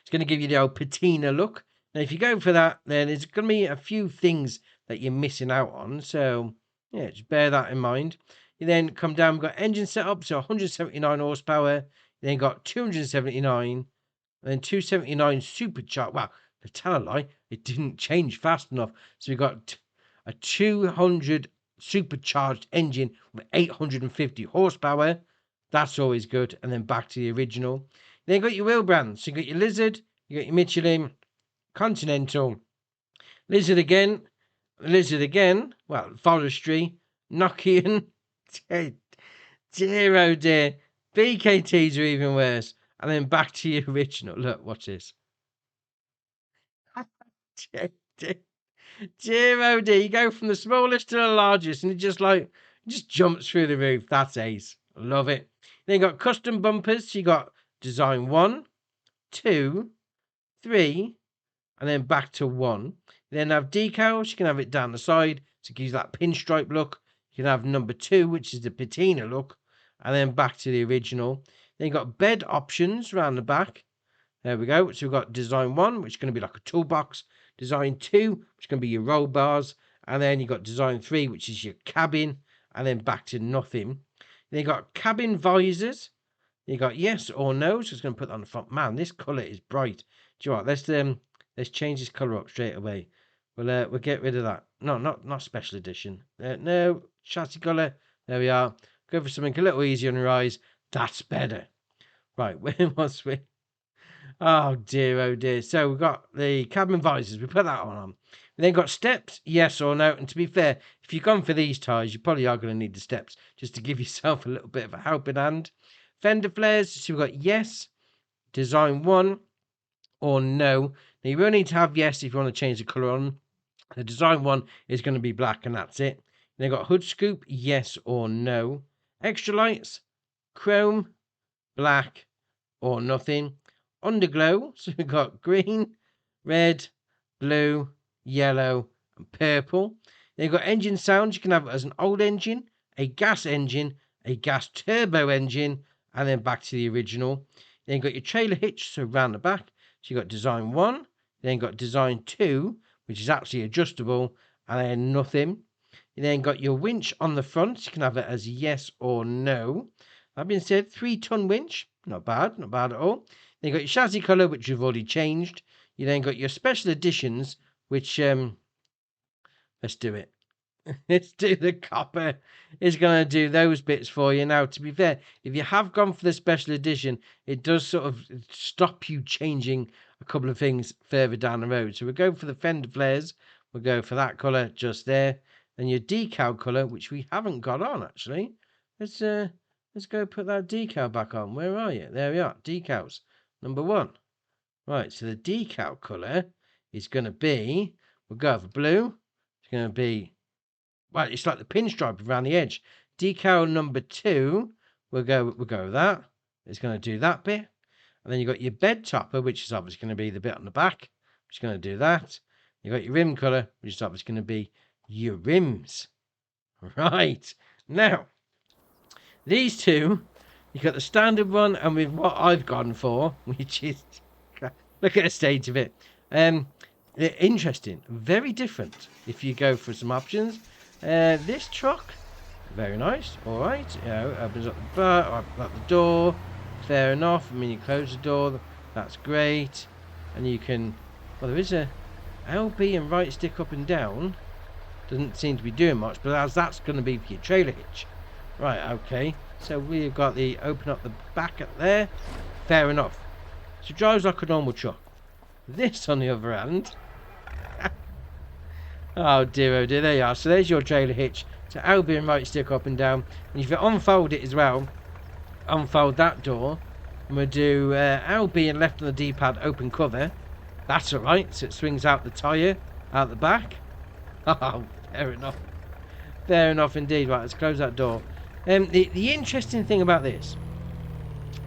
It's going to give you the old patina look. Now, if you go for that, then there's going to be a few things that you're missing out on. So, yeah, just bear that in mind. You then come down, we've got engine setup, so 179 horsepower. You then got 279, and then 279 supercharged. Wow, to tell a lie, it didn't change fast enough. So we've got a 200 supercharged engine with 850 horsepower. That's always good. And then back to the original. Then you got your wheel brands. So you got your Lizard, you got your Michelin, Continental, Lizard again, well, Forestry, Nokian, dear oh dear, BKTs are even worse, and then back to your original. Look, watch this. Dear oh dear, you go from the smallest to the largest, and it just jumps through the roof. That's ace. Love it. Then you got custom bumpers. So you got design 1, 2, 3, and then back to 1. You then have decals. You can have it down the side, so it gives that pinstripe look. You can have number 2, which is the patina look, and then back to the original. Then you've got bed options around the back. There we go. So we've got design 1, which is going to be like a toolbox. Design 2, which is going to be your roll bars. And then you've got design 3, which is your cabin. And then back to nothing. Then you've got cabin visors. You got yes or no. So it's going to put that on the front. Man, this colour is bright. Do you know what? Let's change this colour up straight away. We'll get rid of that. No, not special edition. No, chassis colour. There we are. Go for something a little easier on your eyes. That's better. Right, where was we? Oh dear. So we've got the cabin visors. We put that on. We then got steps, yes or no. And to be fair, if you've gone for these tyres, you probably are going to need the steps just to give yourself a little bit of a helping hand. Fender flares, so we've got yes, design 1, or no. Now you will need to have yes if you want to change the colour on. The design 1 is going to be black, and that's it. Then got hood scoop, yes or no. Extra lights, chrome, black, or nothing. Underglow, so we've got green, red, blue, yellow, and purple. Then you've got engine sound. You can have it as an old engine, a gas turbo engine, and then back to the original. Then you've got your trailer hitch, so round the back. So you've got design 1, then you've got design 2, which is actually adjustable, and then nothing. You then got your winch on the front. You can have it as yes or no. That being said, 3-ton winch, not bad at all. Then you got your chassis colour, which you've already changed. You then got your special editions, which let's do it. Let's do the copper. It's going to do those bits for you. Now, to be fair, if you have gone for the special edition, it does sort of stop you changing a couple of things further down the road. So we'll go for the fender flares. We'll go for that colour just there. And your decal colour, which we haven't got on, actually. Let's go put that decal back on. Where are you? There we are. Decals. Number 1. Right, so the decal colour is going to be, we'll go for blue. It's going to be, well, it's like the pinstripe around the edge. Decal number 2, we'll go with that. It's going to do that bit. And then you've got your bed topper, which is obviously going to be the bit on the back. Which is going to do that. You've got your rim colour, which is obviously going to be your rims. Right. Now, these two, you've got the standard one, and with what I've gone for, which is, look at the state of it. They're interesting, very different if you go for some options. This truck, very nice, all right. Opens up the door, fair enough. I mean, you close the door, that's great. And you can, well, there is a LB and right stick up and down. Doesn't seem to be doing much, but as that's going to be for your trailer hitch. Right, okay. So we've got the open up the back up there. Fair enough. So it drives like a normal truck. This, on the other hand, oh dear, there you are. So there's your trailer hitch. So LB and right stick up and down. And if you unfold it as well, unfold that door, and we'll do LB and left on the D-pad open cover. That's alright. So it swings out the tyre out the back. Oh, fair enough. Fair enough indeed. Right, let's close that door. The interesting thing about this,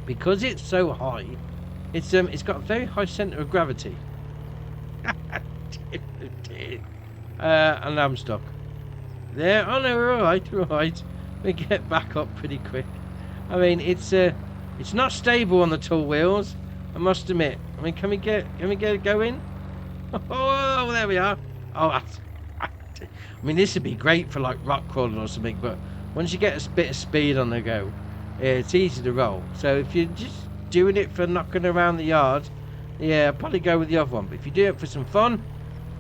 because it's so high, it's got a very high centre of gravity. And I'm stuck. There. Oh no, we're alright. We get back up pretty quick. I mean, it's not stable on the tall wheels, I must admit. I mean, can we get it going? Oh, there we are. Oh, I mean, this would be great for like rock crawling or something, but once you get a bit of speed on the go, it's easy to roll. So if you're just doing it for knocking around the yard, yeah, I'll probably go with the other one. But if you do it for some fun,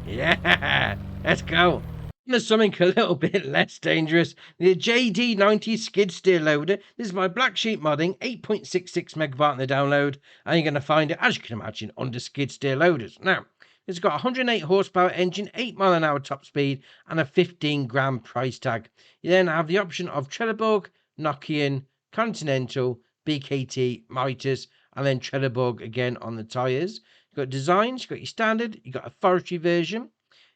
yeah, let's go. There's something a little bit less dangerous. The JD90 skid steer loader. This is my black sheep modding, 8.66 megabyte on the download, and you're going to find it, as you can imagine, under skid steer loaders. Now, it's got a 108 horsepower engine, 8 mile an hour top speed, and a 15 grand price tag. You then have the option of Trelleborg, Nokian, Continental, BKT, Mitas, and then Trelleborg again on the tyres. You've got designs, you've got your standard, you've got a forestry version.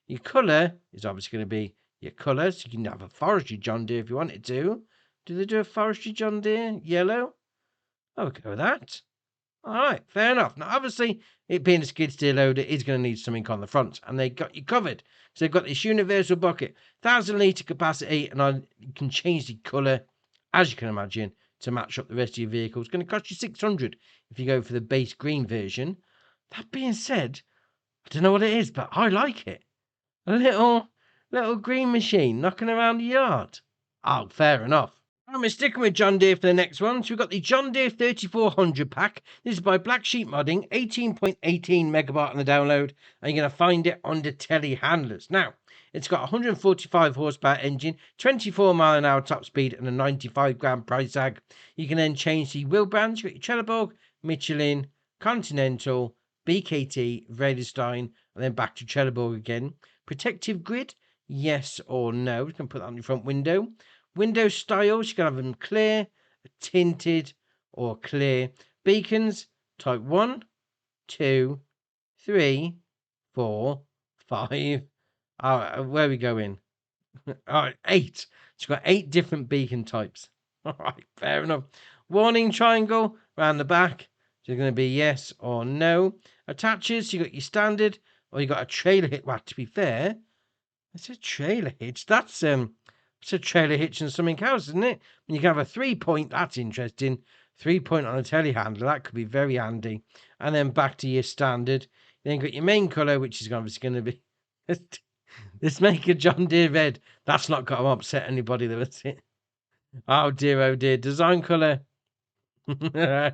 Your colour is obviously going to be your colour, so you can have a forestry John Deere if you wanted to. Do they do a forestry John Deere? Yellow? I'll go with that. Alright, fair enough. Now, obviously, it being a skid steer loader is going to need something on the front, and they got you covered. So they've got this universal bucket, 1,000 litre capacity, and you can change the colour, as you can imagine, to match up the rest of your vehicle. It's going to cost you 600 if you go for the base green version. That being said, I don't know what it is, but I like it. A little green machine knocking around the yard. Oh, fair enough. I'm sticking with John Deere for the next one. So we've got the John Deere 3400 pack. This is by Black Sheep Modding, 18.18 megabyte on the download, and you're going to find it under telehandlers. Now, it's got a 145 horsepower engine, 24 mile an hour top speed, and a 95 grand price tag. You can then change the wheel brands. You've got your Trelleborg, Michelin, Continental, BKT, Vredestein, and then back to Trelleborg again. Protective grid, yes or no. You can put that on your front window. Window styles, you can have them clear, tinted, or clear. Beacons, type 1, 2, 3, 4, 5. Where are we going? All right, 8. So you've got 8 different beacon types. All right, fair enough. Warning triangle around the back. So it's going to be yes or no. Attaches, you got your standard, or you got a trailer hitch. Well, to be fair, it's a trailer hitch. That's it's a trailer hitch and something else, isn't it? You can have a 3-point. That's interesting. 3-point on a telehandler. That could be very handy. And then back to your standard. Then you've got your main colour, which is obviously going to be this Maker John Deere red. That's not going to upset anybody, though, is it? Oh dear, oh dear. Design colour. There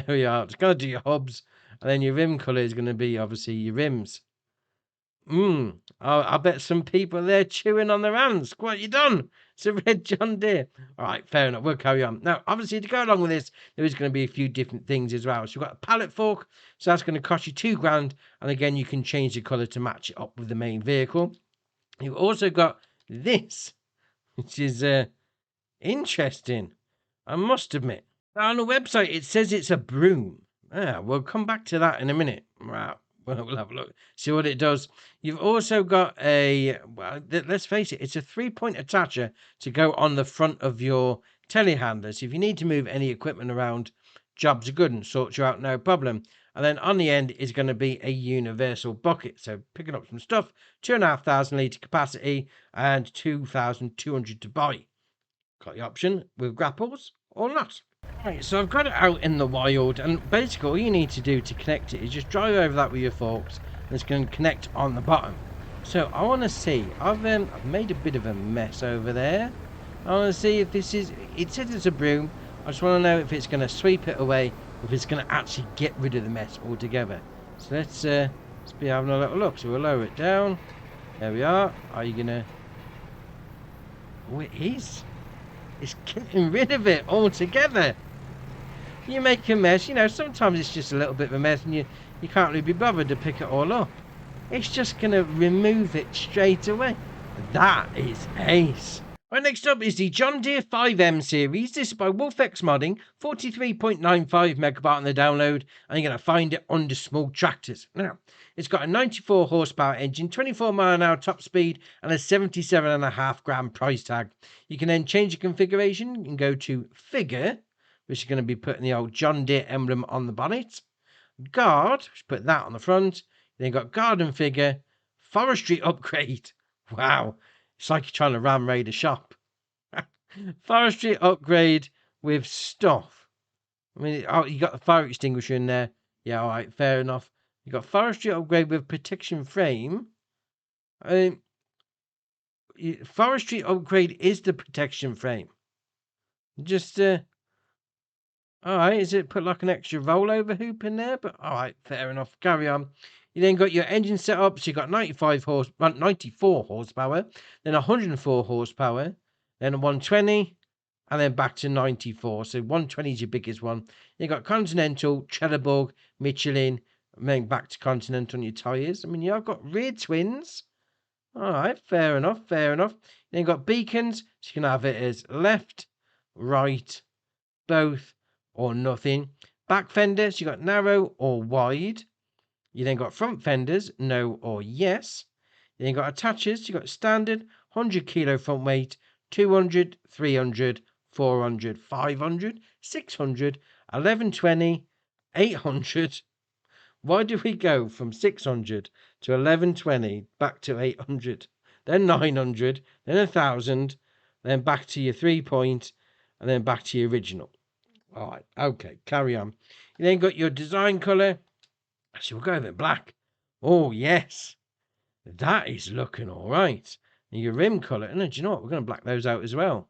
we are. It's going to do your hubs. And then your rim colour is going to be, obviously, your rims. I bet some people there chewing on their hands. What you done? It's a red John Deere. All right, fair enough. We'll carry on. Now, obviously, to go along with this, there is going to be a few different things as well. So you've got a pallet fork. So that's going to cost you £2,000. And again, you can change the colour to match it up with the main vehicle. You've also got this, which is interesting, I must admit. Now, on the website, it says it's a broom. We'll come back to that in a minute. Right. We'll have a look, see what it does. You've also got let's face it, it's a 3-point attacher to go on the front of your telehandler. So if you need to move any equipment around, jobs are good and sort you out, no problem. And then on the end is going to be a universal bucket. So picking up some stuff, 2,500 litre capacity and 2,200 to buy. Got the option with grapples or not. Right, so I've got it out in the wild, and basically all you need to do to connect it is just drive over that with your forks, and it's going to connect on the bottom. So I want to see, I've made a bit of a mess over there. I want to see if this is, it says it's a broom, I just want to know if it's going to sweep it away, or if it's going to actually get rid of the mess altogether. So let's be having a little look. So we'll lower it down, there we are. Are you going to, oh it is, it's getting rid of it altogether. You make a mess, you know, sometimes it's just a little bit of a mess and you can't really be bothered to pick it all up. It's just going to remove it straight away. That is ace. Right, next up is the John Deere 5M series. This is by Wolfex Modding, 43.95 megabyte on the download, and you're going to find it under small tractors. Now, it's got a 94 horsepower engine, 24 mile an hour top speed, and a 77.5 grand price tag. You can then change the configuration. You can go to figure, which is going to be putting the old John Deere emblem on the bonnet. Guard, which put that on the front. Then got garden figure, forestry upgrade. Wow, it's like you're trying to ram raid a shop. Forestry upgrade with stuff. I mean, oh, you got the fire extinguisher in there. Yeah, all right, fair enough. You got forestry upgrade with protection frame. Forestry upgrade is the protection frame. Just all right, is it put like an extra rollover hoop in there? But all right, fair enough. Carry on. You then got your engine set up. So you got 94 horsepower, then 104 horsepower, then 120, and then back to 94. So 120 is your biggest one. You got Continental, Trelleborg, Michelin, and then back to Continental on your tyres. I mean, you've got rear twins. All right, fair enough, fair enough. Then you got beacons. So you can have it as left, right, both, or nothing. Back fenders, you got narrow or wide. You then got front fenders, no or yes. You then got attachers, you got standard, 100 kilo front weight, 200, 300, 400, 500, 600, 1120, 800. Why do we go from 600 to 1120 back to 800, then 900, then 1,000, then back to your 3-point, and then back to your original. All right, okay, carry on. You then got your design colour. Actually, we'll go with it black. Oh, yes. That is looking all right. And your rim colour. And do you know what? We're going to black those out as well.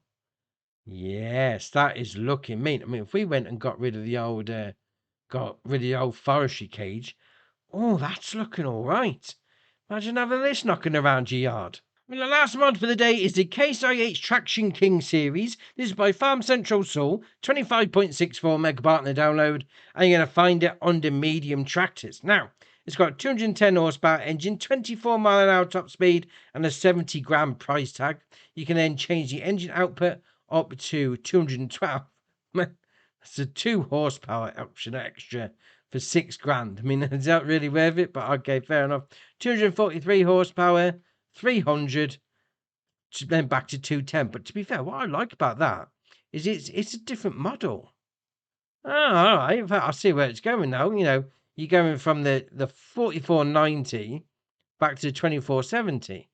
Yes, that is looking mean. I mean, if we went and got rid of the old forestry cage. Oh, that's looking all right. Imagine having this knocking around your yard. I mean, the last mod for the day is the Case IH Traction King series. This is by Farm Central Soul, 25.64 megabyte in the download, and you're going to find it under medium tractors. Now, it's got a 210 horsepower engine, 24 mile an hour top speed, and a 70 gram price tag. You can then change the engine output up to 212. That's a 2 horsepower option extra for £6,000. I mean, is that really worth it? But okay, fair enough. 243 horsepower, 300, then back to 210. But to be fair, what I like about that is it's a different model. Oh, all right. I see where it's going now. You know, you're going from the 4490 back to the 2470.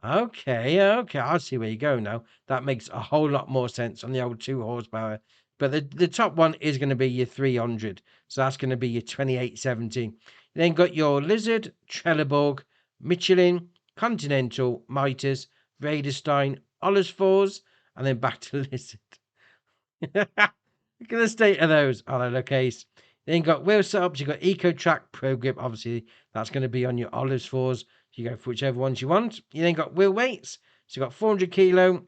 Okay, I see where you go now. That makes a whole lot more sense on the old 2 horsepower. But the top one is going to be your 300. So that's going to be your 2870. You then got your Lizard, Trelleborg, Michelin, Continental, Mitres, Raderstein, Ollersfors, and then back to Lizard. Look at the state of those. Oh, they're case. Then got wheel setups. You've got EcoTrack, Pro Grip. Obviously, that's going to be on your Ollersfors. You go for whichever ones you want. You then got wheel weights. So you got 400 kilo,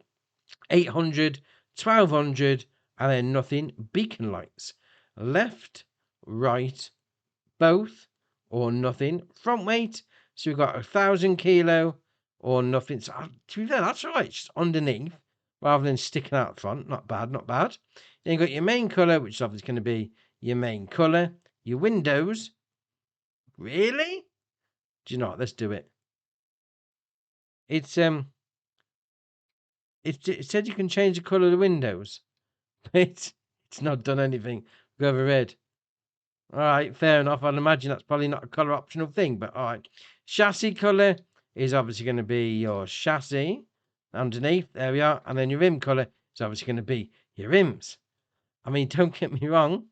800, 1200, and then nothing. Beacon lights. Left, right, both, or nothing. Front weight. So we've got 1,000 kilo or nothing. So to be fair, that's all right. It's just underneath rather than sticking out front. Not bad, not bad. Then you've got your main colour, which is obviously going to be your main colour. Your windows. Really? Do you know what? Let's do it. It said you can change the colour of the windows. It's not done anything. Go over red. All right, fair enough. I'd imagine that's probably not a colour optional thing, but all right. Chassis colour is obviously going to be your chassis underneath. There we are. And then your rim colour is obviously going to be your rims. I mean, don't get me wrong.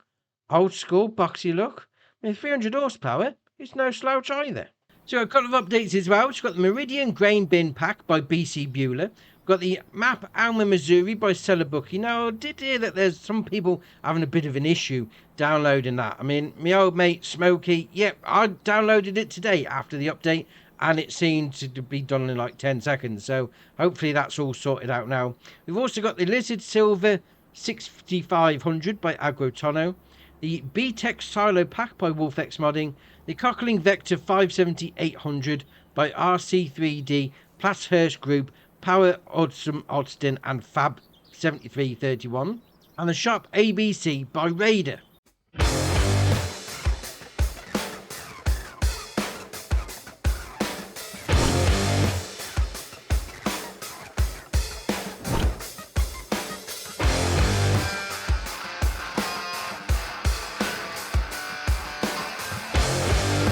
Old school, boxy look. I mean, 300 horsepower, it's no slouch either. So a couple of updates as well. We've got the Meridian Grain Bin Pack by BC Bueller. We've got the Map Alma Missouri by Celebucky. Now, I did hear that there's some people having a bit of an issue downloading that. I mean, my old mate Smokey, yep, I downloaded it today after the update, and it seemed to be done in like 10 seconds. So hopefully that's all sorted out now. We've also got the Lizard Silver 6500 by Agrotono. The B-Tech Silo Pack by Wolfex Modding, the Cockling Vector 570-800 by RC3D, Platshurst Group, Power Oddston and Fab 7331, and the Sharp ABC by Raider.